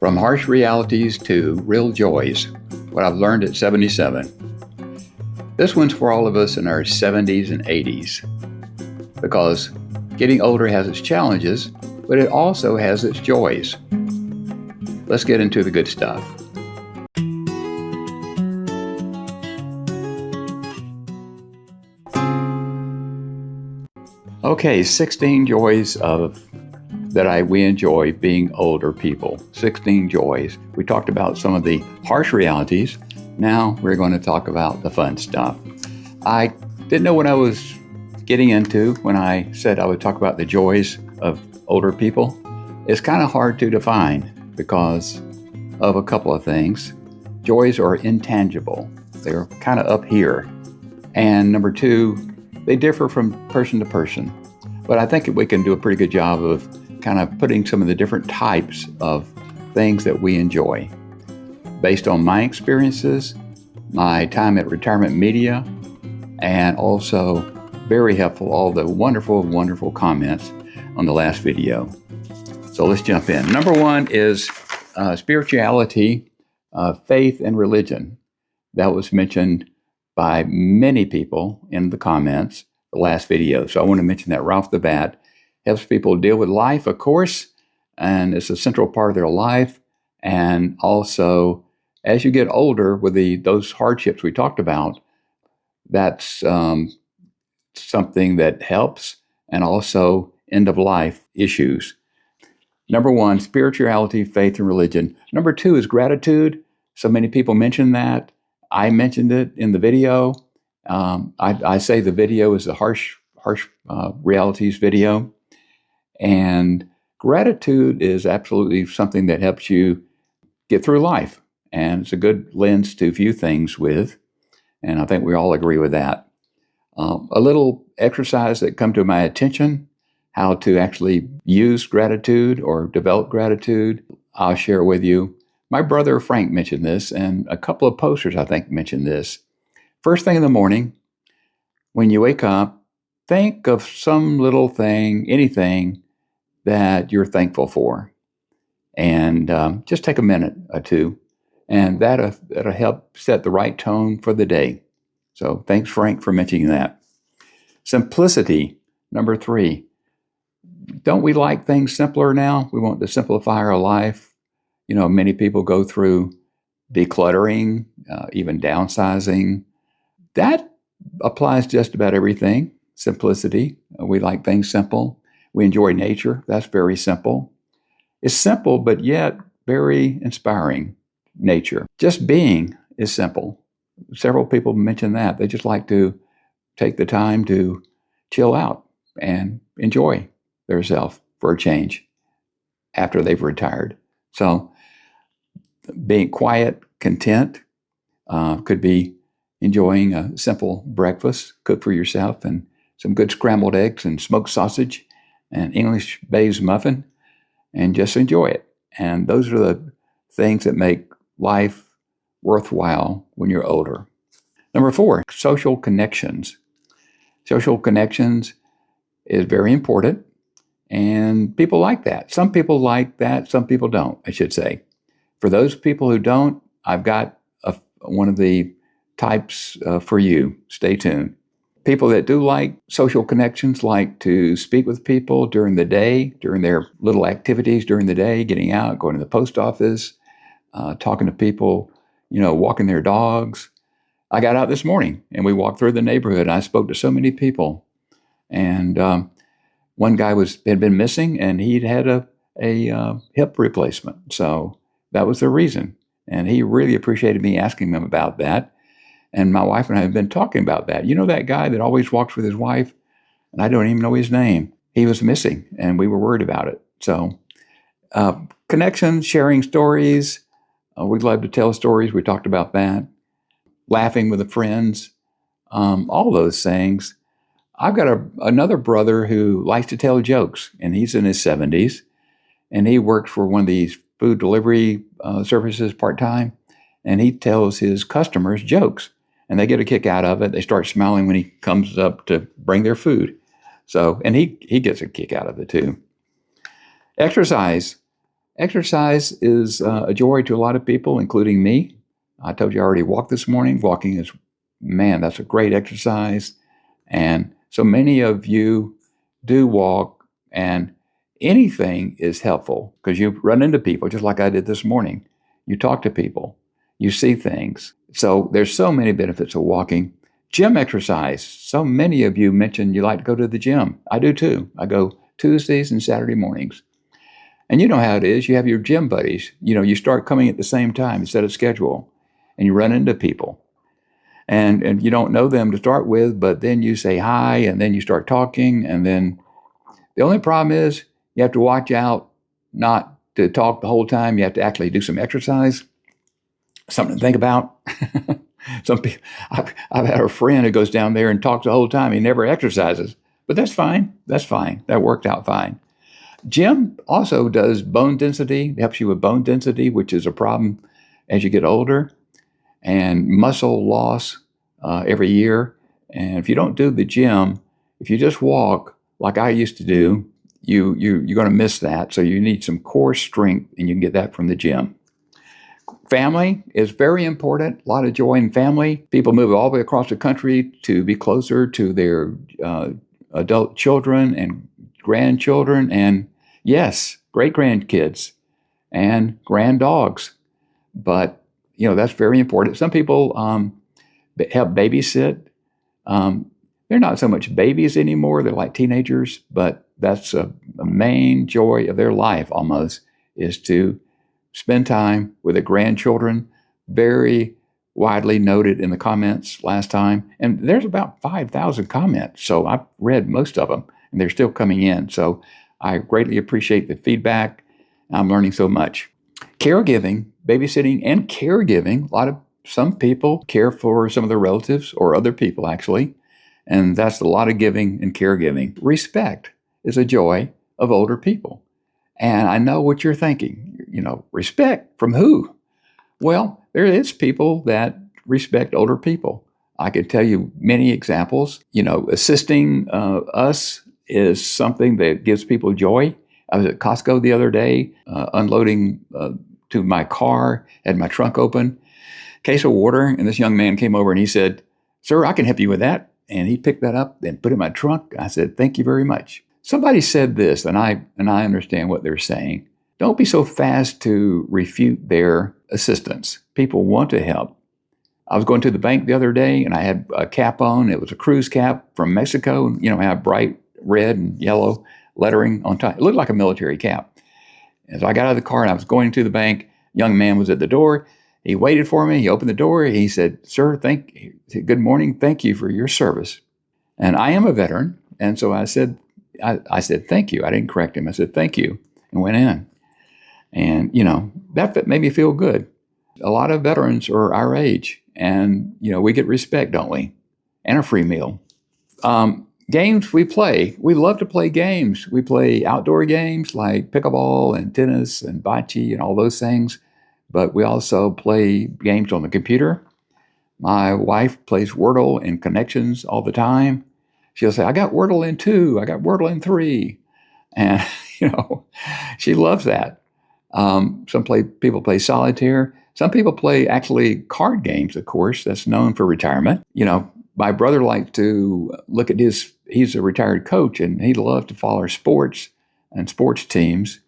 From harsh realities to real joys, what I've learned at 77. This one's for all of us in our 70s and 80s, because getting older has its challenges, but it also has its joys. Let's get into the good stuff. Okay, 16 joys we enjoy being older people. 16 joys. We talked about some of the harsh realities. Now we're going to talk about the fun stuff. I didn't know what I was getting into when I said I would talk about the joys of older people. It's kind of hard to define because of a couple of things. Joys are intangible. They're kind of up here. And number two, they differ from person to person. But I think we can do a pretty good job of kind of putting some of the different types of things that we enjoy based on my experiences, my time at Retirement Media, and also very helpful, all the wonderful, wonderful comments on the last video. So let's jump in. Number one is spirituality, faith, and religion. That was mentioned by many people in the comments, the last video. So I want to mention that right off the bat. Helps people deal with life, of course, and it's a central part of their life. And also, as you get older with those hardships we talked about, that's something that helps, and also end-of-life issues. Number one, spirituality, faith, and religion. Number two is gratitude. So many people mention that. I mentioned it in the video. I say the video is the harsh realities video. And gratitude is absolutely something that helps you get through life. And it's a good lens to view things with. And I think we all agree with that. A little exercise that come to my attention, how to actually use gratitude or develop gratitude, I'll share with you. My brother Frank mentioned this, and a couple of posters I think mentioned this. First thing in the morning, when you wake up, think of some little thing, anything that you're thankful for. And just take a minute or two, and that'll help set the right tone for the day. So thanks, Frank, for mentioning that. Simplicity, number three. Don't we like things simpler now? We want to simplify our life. You know, many people go through decluttering, even downsizing. That applies to just about everything. Simplicity. We like things simple. We enjoy nature. That's very simple. It's simple, but yet very inspiring. Nature. Just being is simple. Several people mention that. They just like to take the time to chill out and enjoy themselves for a change after they've retired. So being quiet, content, could be enjoying a simple breakfast, cook for yourself, and some good scrambled eggs and smoked sausage and English baize muffin, and just enjoy it. And those are the things that make life worthwhile when you're older. Number four, social connections. Social connections is very important, and people like that. Some people like that, some people don't, I should say. For those people who don't, I've got one of the types for you. Stay tuned. People that do like social connections like to speak with people during the day, during their little activities during the day, getting out, going to the post office, talking to people, walking their dogs. I got out this morning and we walked through the neighborhood and I spoke to so many people. And one guy had been missing and he'd had a hip replacement. So that was the reason. And he really appreciated me asking him about that. And my wife and I have been talking about that. You know that guy that always walks with his wife? And I don't even know his name. He was missing, and we were worried about it. So connections, sharing stories. We'd love to tell stories. We talked about that. Laughing with the friends. All those things. I've got another brother who likes to tell jokes, and he's in his 70s. And he works for one of these food delivery services part-time. And he tells his customers jokes. And they get a kick out of it. They start smiling when he comes up to bring their food. So, and he gets a kick out of it too. Exercise. Exercise is a joy to a lot of people, including me. I told you I already walked this morning. Walking is, man, that's a great exercise. And so many of you do walk, and anything is helpful because you run into people just like I did this morning. You talk to people, you see things. So there's so many benefits of walking. Gym exercise. So many of you mentioned you like to go to the gym. I do too. I go Tuesdays and Saturday mornings. And you know how it is. You have your gym buddies. You start coming at the same time. You set a schedule and you run into people. And you don't know them to start with, but then you say hi and then you start talking. And then the only problem is you have to watch out not to talk the whole time. You have to actually do some exercise, something to think about. Some people, I've had a friend who goes down there and talks the whole time. He never exercises, but that's fine. That's fine. That worked out fine. Gym also does bone density. It helps you with bone density, which is a problem as you get older, and muscle loss every year. And if you don't do the gym, if you just walk like I used to do, you're going to miss that. So you need some core strength, and you can get that from the gym. Family is very important. A lot of joy in family. People move all the way across the country to be closer to their adult children and grandchildren, and yes, great grandkids and grand dogs. But that's very important. Some people help babysit. They're not so much babies anymore. They're like teenagers, but that's a main joy of their life almost, is to spend time with the grandchildren. Very widely noted in the comments last time. And there's about 5,000 comments. So I've read most of them, and they're still coming in. So I greatly appreciate the feedback. I'm learning so much. Caregiving, babysitting and caregiving. Some people care for some of their relatives or other people, actually. And that's a lot of giving and caregiving. Respect is a joy of older people. And I know what you're thinking. Respect from who? Well, there is people that respect older people. I could tell you many examples. Assisting us is something that gives people joy. I was at Costco the other day, unloading to my car, had my trunk open, case of water, and this young man came over and he said, "Sir, I can help you with that." And he picked that up and put it in my trunk. I said, "Thank you very much." Somebody said this, and I understand what they're saying. Don't be so fast to refute their assistance. People want to help. I was going to the bank the other day, and I had a cap on. It was a cruise cap from Mexico. It had bright red and yellow lettering on top. It looked like a military cap. As I got out of the car and I was going to the bank, a young man was at the door. He waited for me. He opened the door. He said, "Sir, good morning. Thank you for your service." And I am a veteran. And so I said, "Thank you." I didn't correct him. I said, "Thank you," and went in. And, that made me feel good. A lot of veterans are our age, and, we get respect, don't we? And a free meal. Games we play. We love to play games. We play outdoor games like pickleball and tennis and bocce and all those things. But we also play games on the computer. My wife plays Wordle and Connections all the time. She'll say, "I got Wordle in 2. I got Wordle in 3. And, she loves that. People play solitaire. Some people play actually card games, of course. That's known for retirement. My brother likes to look at he's a retired coach, and he loves to follow sports and sports teams.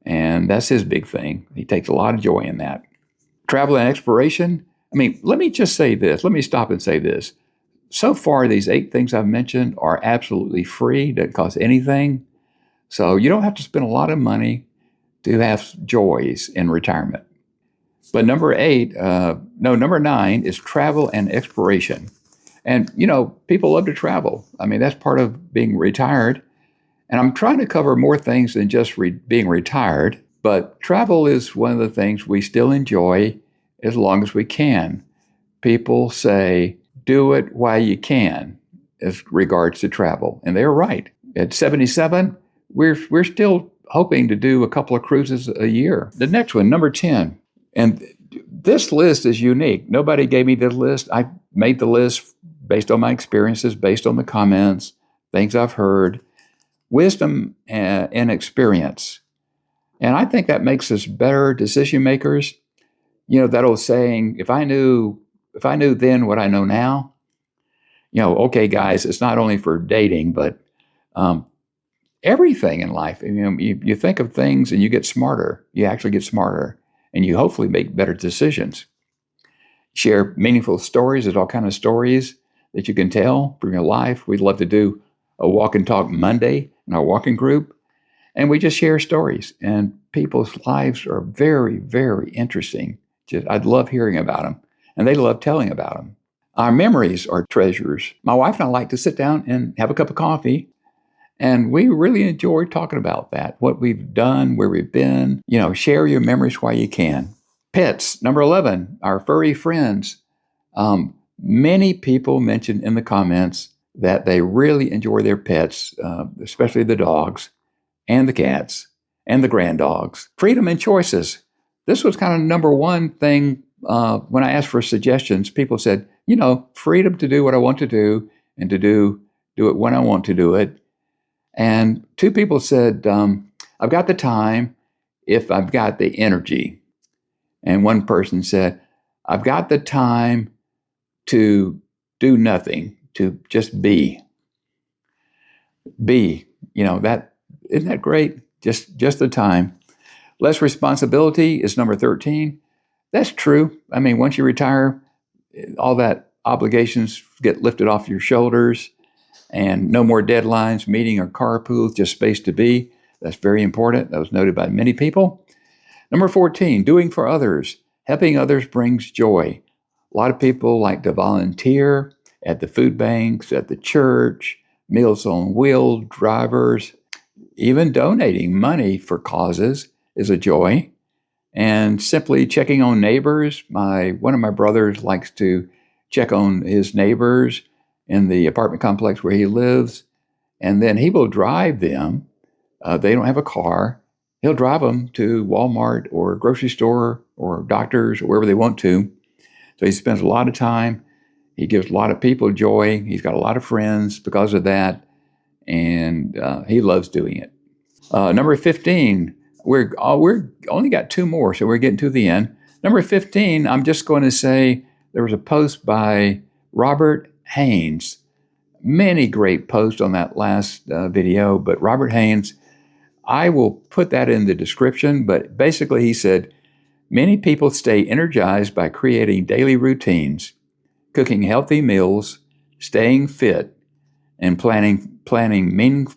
And that's his big thing. He takes a lot of joy in that. Travel and exploration. Let me just say this. Let me stop and say this. So far, these 8 things I've mentioned are absolutely free. Doesn't cost anything. So you don't have to spend a lot of money to have joys in retirement. But number 9 is travel and exploration. And, people love to travel. That's part of being retired. And I'm trying to cover more things than just being retired. But travel is one of the things we still enjoy as long as we can. People say, do it while you can as regards to travel. And they're right. At 77, we're still hoping to do a couple of cruises a year. The next one, number 10. And this list is unique. Nobody gave me the list. I made the list based on my experiences, based on the comments, things I've heard, wisdom and experience. And I think that makes us better decision makers. That old saying, if I knew then what I know now, okay, guys, it's not only for dating, but um, everything in life. You think of things and you get smarter. You actually get smarter, and you hopefully make better decisions. Share meaningful stories. There's all kinds of stories that you can tell from your life. We'd love to do a walk and talk Monday in our walking group, and we just share stories. And people's lives are very, very interesting. I'd love hearing about them, and they love telling about them. Our memories are treasures. My wife and I like to sit down and have a cup of coffee, and we really enjoy talking about that, what we've done, where we've been. Share your memories while you can. Pets, number 11, our furry friends. Many people mentioned in the comments that they really enjoy their pets, especially the dogs and the cats and the grand dogs. Freedom and choices. This was kind of number one thing when I asked for suggestions. People said, freedom to do what I want to do and to do it when I want to do it. And two people said, I've got the time if I've got the energy. And one person said, I've got the time to do nothing, to just be. Be, that isn't that great? Just the time. Less responsibility is number 13. That's true. I mean, once you retire, all that obligations get lifted off your shoulders, and no more deadlines, meeting or carpool, just space to be. That's very important. That was noted by many people. Number 14, doing for others. Helping others brings joy. A lot of people like to volunteer at the food banks, at the church, Meals on Wheels drivers. Even donating money for causes is a joy. And simply checking on neighbors. One of my brothers likes to check on his neighbors in the apartment complex where he lives, and then he will drive them. They don't have a car. He'll drive them to Walmart or grocery store or doctors or wherever they want to. So he spends a lot of time. He gives a lot of people joy. He's got a lot of friends because of that, and he loves doing it. Number 15, we're only got two more, so we're getting to the end. Number 15, I'm just going to say there was a post by Robert Haynes. Many great posts on that last video, but Robert Haynes, I will put that in the description, but basically he said, many people stay energized by creating daily routines, cooking healthy meals, staying fit, and planning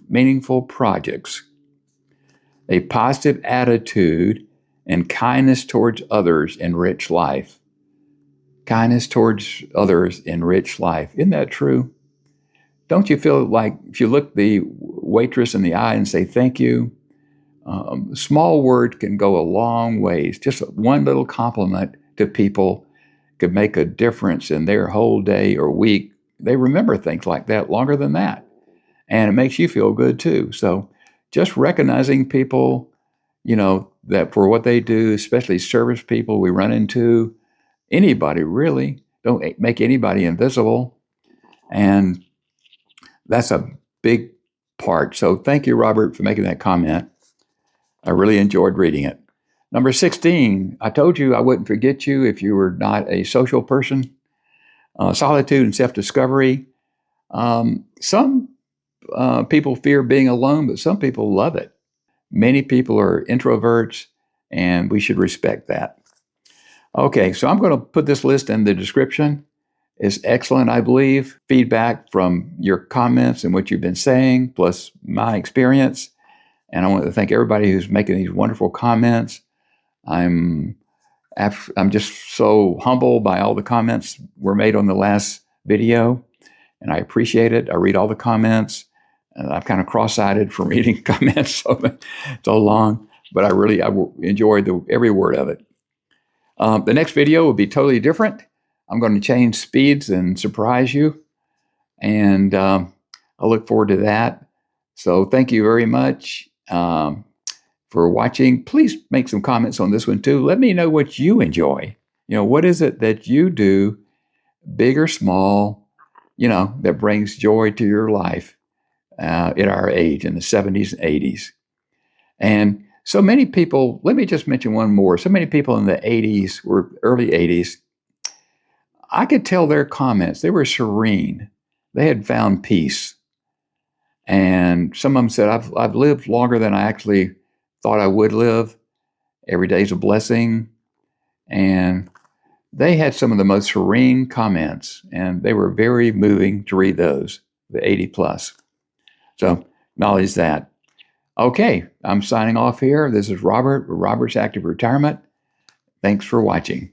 meaningful projects. A positive attitude and kindness towards others enrich life. Kindness towards others enrich life. Isn't that true? Don't you feel like if you look the waitress in the eye and say thank you, small word can go a long ways. Just one little compliment to people could make a difference in their whole day or week. They remember things like that longer than that. And it makes you feel good too. So just recognizing people, that for what they do, especially service people we run into, anybody really, don't make anybody invisible. And that's a big part. So thank you, Robert, for making that comment. I really enjoyed reading it. Number 16, I told you I wouldn't forget you if you were not a social person. Solitude and self-discovery. Some people fear being alone, but some people love it. Many people are introverts, and we should respect that. Okay, so I'm going to put this list in the description. It's excellent, I believe. Feedback from your comments and what you've been saying, plus my experience. And I want to thank everybody who's making these wonderful comments. I'm just so humbled by all the comments were made on the last video, and I appreciate it. I read all the comments. I'm kind of cross-eyed from reading comments so long, but I enjoyed every word of it. The next video will be totally different. I'm going to change speeds and surprise you, and I look forward to that. So thank you very much for watching. Please make some comments on this one too. Let me know what you enjoy. What is it that you do, big or small, that brings joy to your life at our age in the 70s and 80s. And So many people, let me just mention one more. So many people in the 80s or early 80s, I could tell their comments. They were serene. They had found peace. And some of them said, I've lived longer than I actually thought I would live. Every day's a blessing. And they had some of the most serene comments, and they were very moving to read those, the 80 plus. So acknowledge that. Okay, I'm signing off here. This is Robert with Robert's Active Retirement. Thanks for watching.